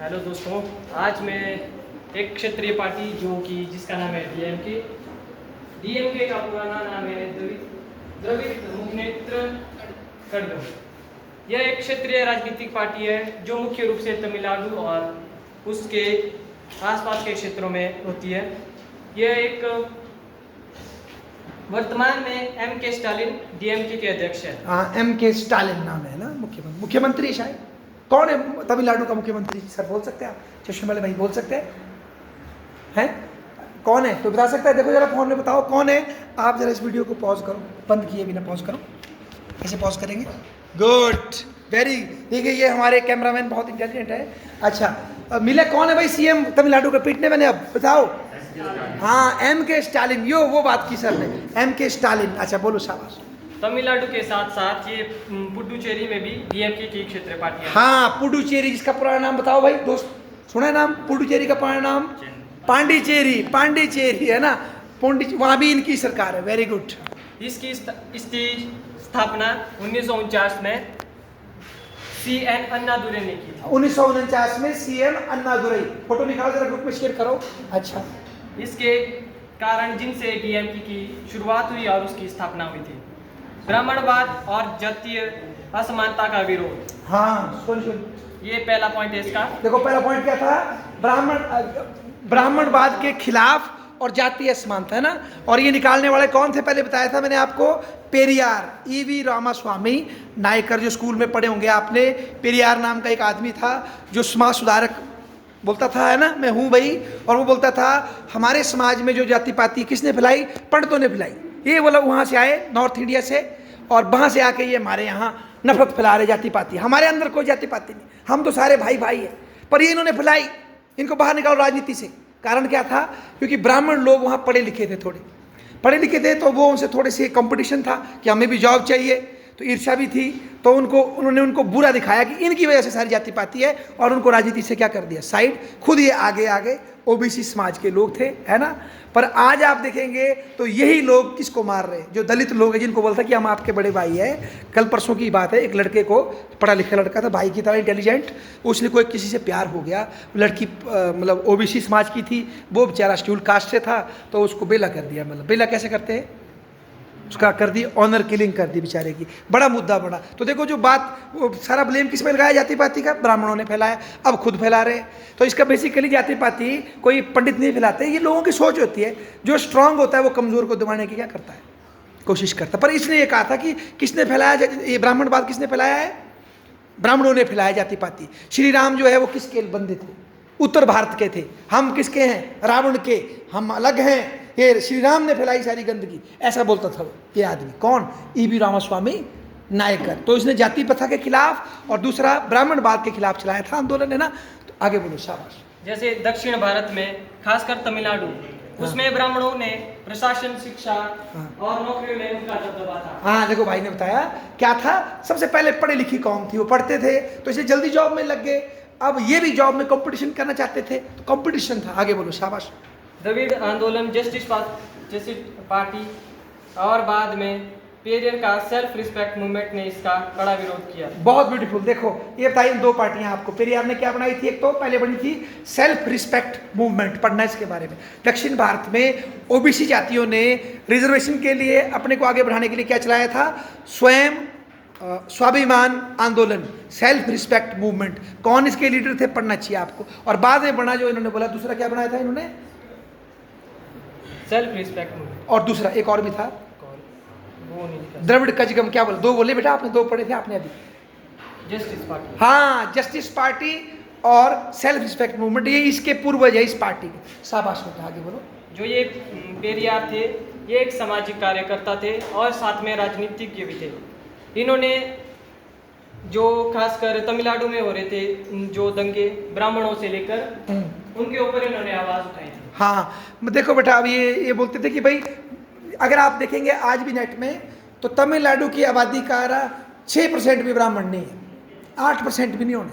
Hello दोस्तों, आज मैं एक क्षेत्रीय पार्टी जिसका नाम है डीएमके। डीएमके का पुराना नाम है द्रविड़ मुनेत्र कड़गम। यह एक क्षेत्रीय राजनीतिक पार्टी है जो मुख्य रूप से तमिलनाडु और उसके आसपास के क्षेत्रों में होती है। यह एक वर्तमान में एम के स्टालिन डीएमके के अध्यक्ष है। हाँ, एम के स्टालिन नाम है ना, मुख्यमंत्री शायद। कौन है तमिलनाडु का मुख्यमंत्री? सर बोल सकते हैं आप? चश्मे वाले भाई बोल सकते हैं? कौन है तो बता सकता है? देखो जरा फोन में बताओ कौन है। आप जरा इस वीडियो को पॉज करो, बंद किए बिना पॉज करो। कैसे पॉज करेंगे? Good, very. देखिए ये हमारे कैमरामैन बहुत इंटेलिजेंट है। अच्छा, मिले कौन है भाई सीएम तमिलनाडु के? पीटने मैंने अब बताओ। हाँ, एम के स्टालिन, यो वो बात की सर ने, एम के स्टालिन। अच्छा बोलो, शाबाश। तमिलनाडु के साथ साथ ये पुडुचेरी में भी डीएमके की क्षेत्रीय पार्टी है। हाँ, पुडुचेरी, जिसका पुराना नाम बताओ भाई दोस्त, सुना है नाम? पुडुचेरी का पुराना नाम पांडिचेरी। पांडिचेरी है ना, वहाँ भी इनकी सरकार है। Very good. इसकी स्थापना 1949 में सीएन अन्नादुरै ने की थी। 1949 में सीएम अन्नादुरै। फोटो निकालो जरा, ग्रुप में शेयर करो। अच्छा, इसके कारण जिनसे डीएमके की शुरुआत हुई और उसकी स्थापना हुई थी, ब्राह्मणवाद और जातीय असमानता का विरोध। हाँ सुन, ये पहला पॉइंट है इसका। देखो पहला पॉइंट क्या था? ब्राह्मणवाद के खिलाफ और जातीय असमानता, है ना। और ये निकालने वाले कौन थे? पहले बताया था मैंने आपको, पेरियार, ईवी रामास्वामी नायकर। जो स्कूल में पढ़े होंगे आपने, पेरियार नाम का एक आदमी था जो समाज सुधारक बोलता था, है ना, मैं हूँ भाई। और वो बोलता था हमारे समाज में जो जाति पाति किसने फैलाई? पंडितों ने फैलाई। ये बोला वहाँ से आए, नॉर्थ इंडिया से, और वहाँ से आके ये हमारे यहाँ नफरत फैला रहे जाति पाति। हमारे अंदर कोई जाति पाति नहीं, हम तो सारे भाई भाई हैं। पर ये इन्होंने फैलाई, इनको बाहर निकालो राजनीति से। कारण क्या था? क्योंकि ब्राह्मण लोग वहाँ पढ़े लिखे थे, थोड़े पढ़े लिखे थे, तो वो उनसे थोड़े से कंपटीशन था कि हमें भी जॉब चाहिए, तो ईर्ष्या भी थी। तो उन्होंने उनको बुरा दिखाया कि इनकी वजह से सारी जाति पाती है, और उनको राजनीति से क्या कर दिया? साइड। खुद ये आगे ओबीसी समाज के लोग थे, है ना। पर आज आप देखेंगे तो यही लोग किसको मार रहे हैं? जो दलित लोग हैं, जिनको बोलता कि हम आपके बड़े भाई हैं। कल परसों की बात है, एक लड़के को, पढ़ा लिखा लड़का था, भाई की तरह इंटेलिजेंट, उसने कोई किसी से प्यार हो गया। लड़की मतलब ओबीसी समाज की थी, वो बेचारा शेड्यूल कास्ट से था, तो उसको बेला कर दिया। मतलब बेला कैसे करते हैं? उसका कर दी, ऑनर किलिंग कर दी बेचारे की। बड़ा मुद्दा बड़ा। तो देखो जो बात, वो सारा ब्लेम किस में लगाया? जाति पाति का। ब्राह्मणों ने फैलाया, अब खुद फैला रहे। तो इसका बेसिकली जाति पाति कोई पंडित नहीं फैलाते, ये लोगों की सोच होती है। जो स्ट्रांग होता है वो कमजोर को दबाने की क्या करता है? कोशिश करता है। पर इसने ये कहा था कि किसने फैलाया ये ब्राह्मणवाद? किसने फैलाया है? ब्राह्मणों ने फैलाया जाति पाति। श्री राम जो है वो किसके बंदे थे? उत्तर भारत के थे। हम किसके हैं? रावण के। हम अलग हैं, ये श्री राम ने फैलाई सारी गंदगी, ऐसा बोलता था ये आदमी। कौन? ईवी रामास्वामी नायकर। तो इसने जाति प्रथा के खिलाफ और दूसरा ब्राह्मणवाद के खिलाफ चलाया था आंदोलन, है ना। तो आगे बोलो, शाबाश। जैसे दक्षिण भारत में, खासकर तमिलनाडु, उसमें ब्राह्मणों ने प्रशासन, शिक्षा और नौकरियों में उनका दबदबा था। हाँ देखो, भाई ने बताया क्या था। सबसे पहले पढ़े लिखी कौम थी, वो पढ़ते थे, तो इसे जल्दी जॉब में लग गए। अब ये भी जॉब में कंपटीशन करना चाहते थे, तो कंपटीशन था। आगे बोलो, शाबाश। द्रविड़ आंदोलन, जस्टिस पार्टी और बाद में पेरियर का सेल्फ रिस्पेक्ट मूवमेंट ने इसका कड़ा विरोध किया। बहुत ब्यूटीफुल। देखो ये बताइए, दो पार्टियां आपको। पेरियार ने क्या बनाई थी? एक तो पहले बनी थी सेल्फ रिस्पेक्ट मूवमेंट, पढ़ना इसके बारे में। दक्षिण भारत में ओबीसी जातियों ने रिजर्वेशन के लिए अपने को आगे बढ़ाने के लिए क्या चलाया था? स्वयं स्वाभिमान आंदोलन, सेल्फ रिस्पेक्ट मूवमेंट। कौन इसके लीडर थे? पढ़ना चाहिए आपको। और बाद में बना जो इन्होंने बोला, दूसरा क्या बनाया था इन्होंने? Self respect movement. और दूसरा एक और भी था, वो नहीं, द्रविड़ कजगम। क्या बोला? दो बोले बेटा आपने, दो पढ़े थे आपने अभी। Justice party. हाँ, जस्टिस पार्टी और सेल्फ रिस्पेक्ट मूवमेंट, ये इसके पूर्वज है इस पार्टी के। शाबाश बेटा, आगे बोलो। जो ये पेरियार थे, ये एक सामाजिक कार्यकर्ता थे और साथ में राजनीतिज्ञ भी थे। इन्होंने जो खासकर तमिलनाडु में हो रहे थे जो दंगे ब्राह्मणों से लेकर, उनके ऊपर इन्होंने आवाज उठाई थी। हाँ देखो बेटा, अब ये बोलते थे कि भाई अगर आप देखेंगे आज भी नेट में, तो तमिलनाडु की आबादी का 6% भी ब्राह्मण नहीं है, 8% भी नहीं होने,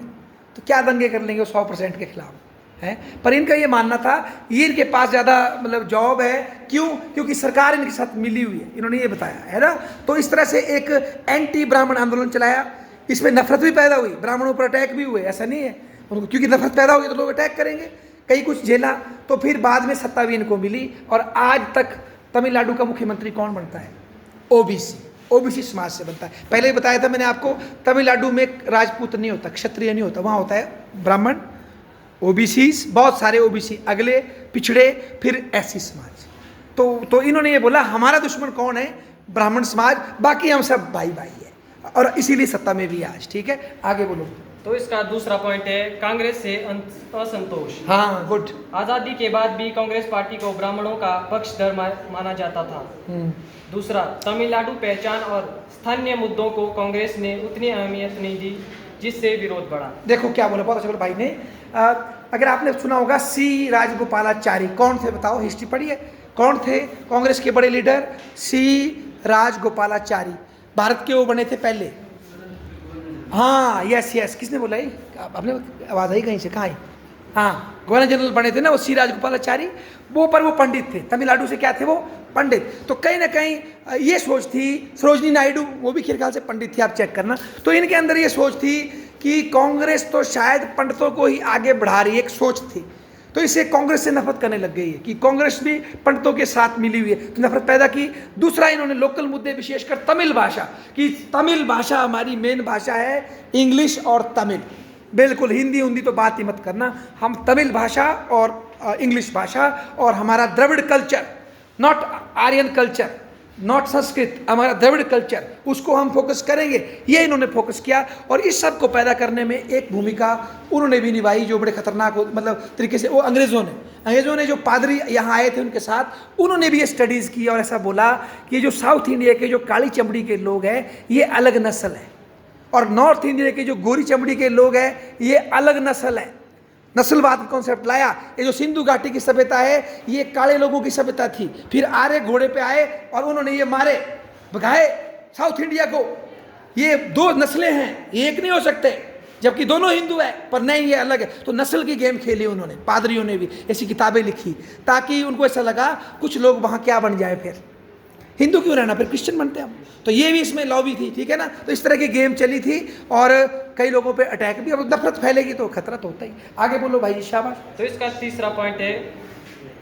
तो क्या दंगे कर लेंगे 100% के खिलाफ है। पर इनका ये मानना था ये इनके पास ज़्यादा मतलब जॉब है। क्यों? क्योंकि सरकार इनके साथ मिली हुई है, इन्होंने ये बताया है ना। तो इस तरह से एक एंटी ब्राह्मण आंदोलन चलाया, इसमें नफरत भी पैदा हुई, ब्राह्मणों पर अटैक भी हुए, ऐसा नहीं है। उनको क्योंकि नफरत पैदा होगी तो लोग अटैक करेंगे, कई कुछ झेला। तो फिर बाद में सत्ता भी इनको मिली और आज तक तमिलनाडु का मुख्यमंत्री कौन बनता है? ओबीसी समाज से बनता है। पहले ही बताया था मैंने आपको, तमिलनाडु में राजपूत नहीं होता, क्षत्रिय नहीं होता, वहाँ होता है ब्राह्मण, ओबीसी, बहुत सारे ओबीसी, अगले पिछड़े, फिर एससी समाज। तो इन्होंने ये बोला हमारा दुश्मन कौन है? ब्राह्मण समाज, बाकी हम सब भाई भाई है, और इसीलिए सत्ता में भी आज। ठीक है, आगे बोलो। तो इसका दूसरा पॉइंट है कांग्रेस से असंतोष। हाँ, गुड। आज़ादी के बाद भी कांग्रेस पार्टी को ब्राह्मणों का पक्षधर माना जाता था। दूसरा, तमिलनाडु पहचान और स्थानीय मुद्दों को कांग्रेस ने उतनी अहमियत नहीं दी, जिससे विरोध बढ़ा। देखो क्या बोला, बहुत अच्छा बोला भाई ने। अगर आपने सुना होगा सी राजगोपालाचारी, कौन थे बताओ, हिस्ट्री पढ़ी है, कौन थे कांग्रेस के बड़े लीडर? सी राजगोपालाचारी, भारत के वो बने थे पहले। हाँ, यस, किसने बोला ये? आपने आवाज़ आई कहीं से, कहाँ आई? हाँ, गवर्नर जनरल बने थे ना वो सी राजगोपालाचारी, वो पंडित थे, तमिलनाडु से क्या थे वो? पंडित। तो कहीं ना कहीं ये सोच थी, सरोजनी नायडू वो भी ख्याल से पंडित थी, आप चेक करना। तो इनके अंदर ये सोच थी कि कांग्रेस तो शायद पंडितों को ही आगे बढ़ा रही है, एक सोच थी। तो इससे कांग्रेस से नफरत करने लग गई है कि कांग्रेस भी पंडितों के साथ मिली हुई है, तो नफरत पैदा की। दूसरा, इन्होंने लोकल मुद्दे, विशेषकर तमिल भाषा, कि तमिल भाषा हमारी मेन भाषा है, इंग्लिश और तमिल, बिल्कुल हिंदी हिंदी तो बात ही मत करना, हम तमिल भाषा और इंग्लिश भाषा और हमारा Dravid culture, not Aryan culture, not Sanskrit, हमारा द्रविड़ कल्चर, उसको हम फोकस करेंगे, ये इन्होंने फोकस किया। और इस सब को पैदा करने में एक भूमिका उन्होंने भी निभाई, जो बड़े खतरनाक मतलब तरीके से, वो अंग्रेज़ों ने जो पादरी यहाँ आए थे उनके साथ, उन्होंने भी ये स्टडीज़ की और ऐसा बोला कि जो साउथ इंडिया के जो काली चमड़ी के लोग हैं ये अलग नस्ल है, और नॉर्थ इंडिया के जो गोरी चमड़ी के लोग हैं ये अलग नस्ल है। नस्लवाद का कॉन्सेप्ट लाया। ये जो सिंधु घाटी की सभ्यता है ये काले लोगों की सभ्यता थी, फिर आर्य घोड़े पे आए और उन्होंने ये मारे भगाए साउथ इंडिया को। ये दो नस्लें हैं, एक नहीं हो सकते, जबकि दोनों हिंदू है, पर नहीं ये अलग है। तो नस्ल की गेम खेली उन्होंने, पादरियों ने भी ऐसी किताबें लिखी ताकि उनको ऐसा लगा कुछ लोग वहाँ क्या बन जाए, फिर हिंदू क्यों रहना, फिर क्रिश्चियन बनते हम। तो ये भी इसमें लॉबी थी, ठीक है ना। तो इस तरह की गेम चली थी और कई लोगों पे अटैक भी। अब नफरत फैलेगी तो खतरा तो होता ही। आगे बोलो भाई, शाबाश। तो इसका तीसरा पॉइंट है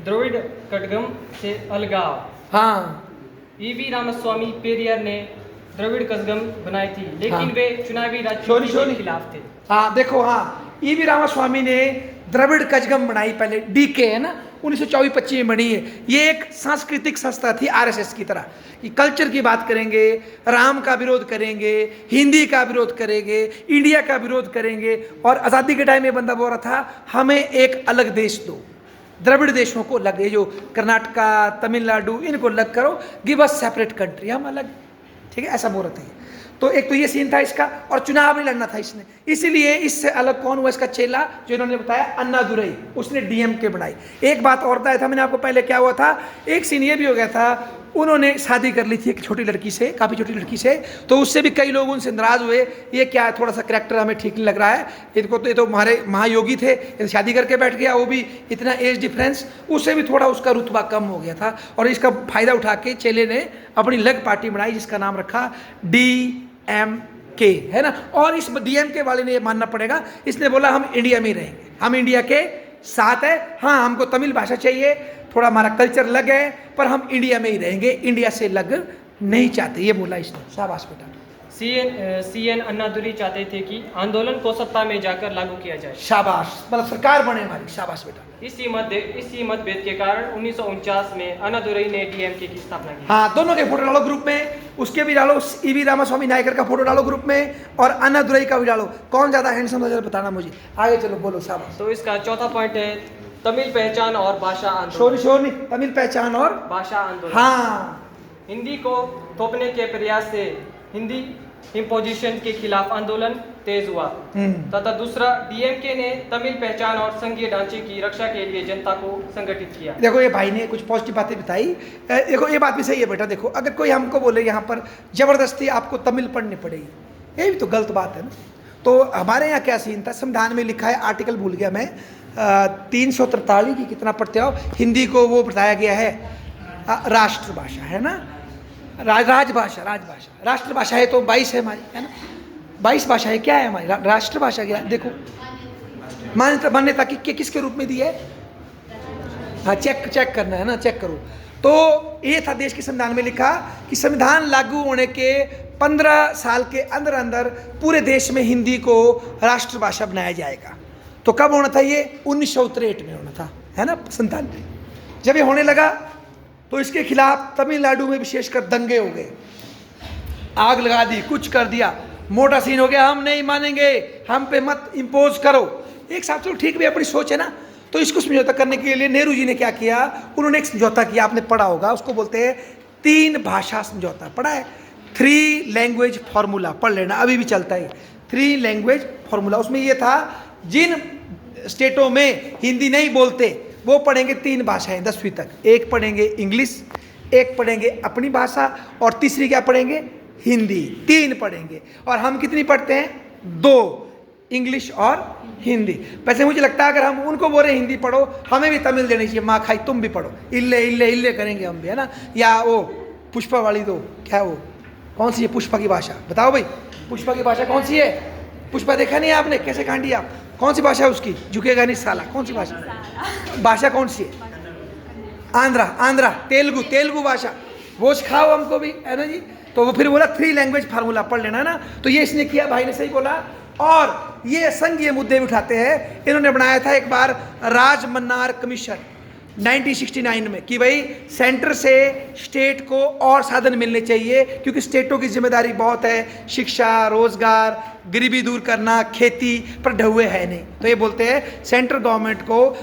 द्रविड़ कड़गम से अलगाव। हाँ, ईवी रामास्वामी पेरियार ने द्रविड़ कड़गम बनाई थी, लेकिन वे चुनावी राजनीति के खिलाफ थे। हाँ देखो, हाँ ईवी रामास्वामी ने द्रविड़ कजगम बनाई, पहले डीके है ना, 1924-25 में बनी है। ये एक सांस्कृतिक संस्था थी आरएसएस की तरह, कि कल्चर की बात करेंगे, राम का विरोध करेंगे, हिंदी का विरोध करेंगे, इंडिया का विरोध करेंगे। और आज़ादी के टाइम में बंदा बोल रहा था हमें एक अलग देश दो, द्रविड़ देशों को लग, ये जो कर्नाटका, तमिलनाडु, इनको लग करो, गिव अस सेपरेट कंट्री, हम अलग, ठीक है, ऐसा बोल रहे थे। तो एक तो ये सीन था इसका, और चुनाव नहीं लड़ना था इसने। इसीलिए इससे अलग कौन हुआ, इसका चेला जो इन्होंने बताया अन्नादुरई, उसने डीएमके बनाई। एक बात और बताया था मैंने आपको पहले, क्या हुआ था, एक सीन ये भी हो गया था, उन्होंने शादी कर ली थी एक छोटी लड़की से, काफ़ी छोटी लड़की से, तो उससे भी कई लोग उनसे नाराज़ हुए। ये क्या, थोड़ा सा करैक्टर हमें ठीक नहीं लग रहा है, इनको तो, ये तो हमारे महायोगी थे, ये शादी करके बैठ गया, वो भी इतना एज डिफरेंस, उससे भी थोड़ा उसका रुतबा कम हो गया था। और इसका फ़ायदा उठा के चेले ने अपनी अलग पार्टी बनाई जिसका नाम रखा DMK, है ना। और इस DMK वाले ने ये मानना पड़ेगा, इसने बोला हम इंडिया में ही रहेंगे, हम इंडिया के साथ है, हाँ हमको तमिल भाषा चाहिए, थोड़ा हमारा कल्चर लग है, पर हम इंडिया में ही रहेंगे, इंडिया से लग नहीं चाहते, ये बोला इसने। शाबाश बेटा। CN अन्नादुरई चाहते थे कि आंदोलन को सत्ता में जाकर लागू किया जाए। शाबाश, मतलब सरकार बने हमारी, शाबाश बेटा। इसी मतभेद के कारण 1949 में अन्नादुरई ने DMK की स्थापना की। हाँ, दोनों के फोटो डालो ग्रुप में, उसके भी डालो, ईवी रामास्वामी नायकर का फोटो डालो ग्रुप में, और अन्नादुरई का भी डालो। कौन ज़्यादा हैंडसम नजर बताना मुझे। आगे चलो, बोलो, शाबाश। तो इसका चौथा पॉइंट है तमिल पहचान और भाषा आंदोलन। शोर नहीं, तमिल पहचान और भाषा आंदोलन। हाँ, हिंदी को थोपने के प्रयास से हिंदी इम्पोजिशन के खिलाफ आंदोलन तेज हुआ तथा दूसरा, DMK ने तमिल पहचान और संघीय ढांचे की रक्षा के लिए जनता को संगठित किया। देखो ये भाई ने कुछ पॉजिटिव बातें बताई। देखो ये बात भी सही है बेटा। देखो अगर कोई हमको बोले यहाँ पर जबरदस्ती आपको तमिल पढ़नी पड़ेगी, ये भी तो गलत बात है ना। तो हमारे यहाँ क्या सीन था, संविधान में लिखा है, आर्टिकल भूल गया मैं, 343 की कितना पढ़ते हो, हिंदी को वो बताया गया है राष्ट्रभाषा, है ना, राजभाषा, राष्ट्रभाषा है तो 22 है हमारी, है ना, 22 भाषा है, क्या है हमारी राष्ट्रभाषा। क्या देखो मान्यता मान्यता किसके रूप में दी है? हाँ, चेक करना है ना, चेक करो। तो ये था देश के संविधान में लिखा कि संविधान लागू होने के 15 साल के अंदर अंदर पूरे देश में हिंदी को राष्ट्रभाषा बनाया जाएगा। तो कब होना था ये? 1963 में होना था, है ना, 97। जब ये होने लगा तो इसके खिलाफ तमिलनाडु में विशेषकर दंगे हो गए, आग लगा दी, कुछ कर दिया, मोटा सीन हो गया, हम नहीं मानेंगे, हम पे मत इम्पोज करो। एक साहब चलो ठीक भी, अपनी सोच है ना। तो इसको समझौता करने के लिए नेहरू जी ने क्या किया, उन्होंने एक समझौता किया, आपने पढ़ा होगा, उसको बोलते हैं 3 भाषा समझौता। पढ़ा है? 3 लैंग्वेज फार्मूला, पढ़ लेना, अभी भी चलता है 3 लैंग्वेज फार्मूला। उसमें ये था जिन स्टेटों में हिंदी नहीं बोलते वो पढ़ेंगे 3 भाषाएं 10वीं तक। एक पढ़ेंगे इंग्लिश, एक पढ़ेंगे अपनी भाषा, और तीसरी क्या पढ़ेंगे? हिंदी। 3 पढ़ेंगे। और हम कितनी पढ़ते हैं? 2, इंग्लिश और हिंदी। वैसे मुझे लगता है अगर हम उनको बोले हिंदी पढ़ो, हमें भी तमिल देनी चाहिए, माँ खाई तुम भी पढ़ो, इल्ले इल्ले इल्ले करेंगे हम भी, है ना। या वो पुष्पा वाली, तो क्या वो कौन सी है पुष्पा की भाषा? बताओ भाई, पुष्पा की भाषा कौन सी है? पुष्पा देखा नहीं आपने? कैसे कांडी आप? कौन सी भाषा है उसकी? झुकेगा नहीं साला। कौन सी भाषा? भाषा कौन सी है? आंध्रा, तेलुगु भाषा, वो सिखाओ हमको भी, है ना जी। तो वो फिर बोला 3 लैंग्वेज फार्मूला पढ़ लेना ना। तो ये इसने किया, भाई ने सही बोला। और ये संघीय मुद्दे भी उठाते हैं। इन्होंने बनाया था एक बार राजमन्नार कमीशन 1969 में कि भाई सेंटर से स्टेट को और साधन मिलने चाहिए, क्योंकि स्टेटों की जिम्मेदारी बहुत है, शिक्षा, रोजगार, गरीबी दूर करना, खेती पर ढहुए है नहीं। तो ये बोलते हैं सेंट्रल गवर्नमेंट को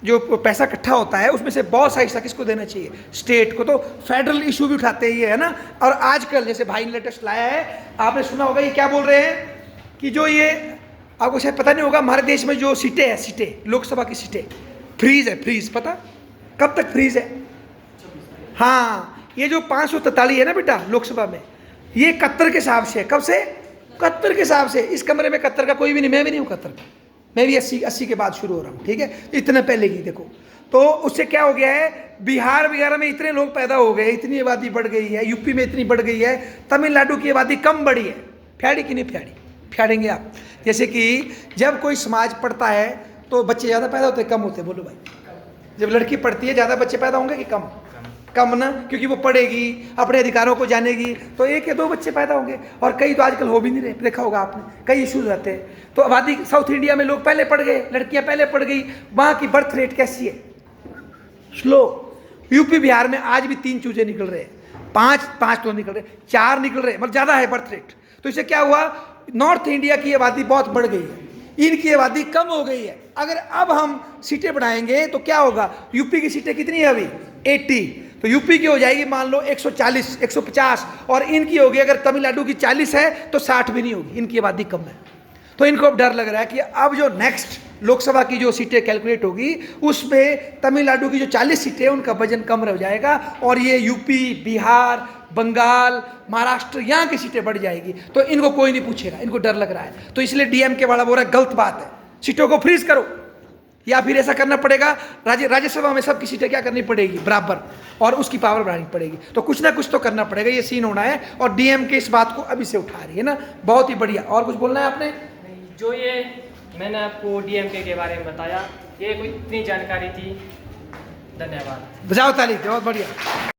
जो पैसा इकट्ठा होता है उसमें से बहुत सा हिस्सा किसको देना चाहिए? स्टेट को। तो फेडरल इशू भी उठाते हैं ये, है ना। और आजकल जैसे भाई ने लेटेस्ट लाया है, आपने सुना होगा, ये क्या बोल रहे हैं कि जो ये आपको शायद पता नहीं होगा, हमारे देश में जो सीटें हैं, सीटें लोकसभा की सीटें फ्रीज है, फ्रीज। पता कब तक फ्रीज है? हाँ, ये जो 543 है ना बेटा लोकसभा में, ये 71 के हिसाब से है। कब से? 71 के हिसाब से। इस कमरे में 71 का कोई भी नहीं, मैं भी नहीं हूँ 71 का, मैं भी 80 के बाद शुरू हो रहा हूँ, ठीक है, इतने पहले की। देखो तो उससे क्या हो गया है, बिहार वगैरह में इतने लोग पैदा हो गए, इतनी आबादी बढ़ गई है, यूपी में इतनी बढ़ गई है, तमिलनाडु की आबादी कम बढ़ी है। फ्याड़ी कि नहीं फ्याड़ी? फ्याड़ेंगे आप। जैसे कि जब कोई समाज पढ़ता है तो बच्चे ज़्यादा पैदा होते हैं कम होते हैं? बोलो भाई। जब लड़की पढ़ती है ज़्यादा बच्चे पैदा होंगे कि कम? कम ना, क्योंकि वो पढ़ेगी, अपने अधिकारों को जानेगी, तो 1 या 2 बच्चे पैदा होंगे। और कई तो आजकल हो भी नहीं रहे, देखा होगा आपने, कई इश्यूज रहते हैं। तो आबादी साउथ इंडिया में लोग पहले पढ़ गए, लड़कियां पहले पढ़ गई, वहाँ की बर्थ रेट कैसी है? स्लो। यूपी बिहार में आज भी 3 चूजे निकल रहे हैं, 5 तो निकल रहे, 4 निकल रहे, मतलब ज़्यादा है बर्थ रेट। तो इससे क्या हुआ, नॉर्थ इंडिया की आबादी बहुत बढ़ गई है, इनकी आबादी कम हो गई है। अगर अब हम सीटें बढ़ाएंगे तो क्या होगा? यूपी की सीटें कितनी है अभी? 80। तो यूपी की हो जाएगी मान लो 140, 150, और इनकी होगी, अगर तमिलनाडु की 40 है तो 60 भी नहीं होगी, इनकी आबादी कम है। तो इनको अब डर लग रहा है कि अब जो नेक्स्ट लोकसभा की जो सीटें कैलकुलेट होगी उसमें तमिलनाडु की जो 40 सीटें उनका वजन कम रह जाएगा, और ये यूपी, बिहार, बंगाल, महाराष्ट्र, यहाँ की सीटें बढ़ जाएगी। तो इनको कोई नहीं पूछेगा, इनको डर लग रहा है। तो इसलिए डीएमके वाला बोल रहा है गलत बात है, सीटों को फ्रीज करो, या फिर ऐसा करना पड़ेगा, राज्यसभा में सबकी सीटें क्या करनी पड़ेगी? बराबर, और उसकी पावर बढ़ानी पड़ेगी। तो कुछ ना कुछ तो करना पड़ेगा, ये सीन होना है। और डीएमके इस बात को अभी से उठा रही है ना, बहुत ही बढ़िया। और कुछ बोलना है आपने? जो ये मैंने आपको डीएमके के बारे में बताया, ये कोई इतनी जानकारी थी। धन्यवाद। बजाओ ताली, बहुत बढ़िया।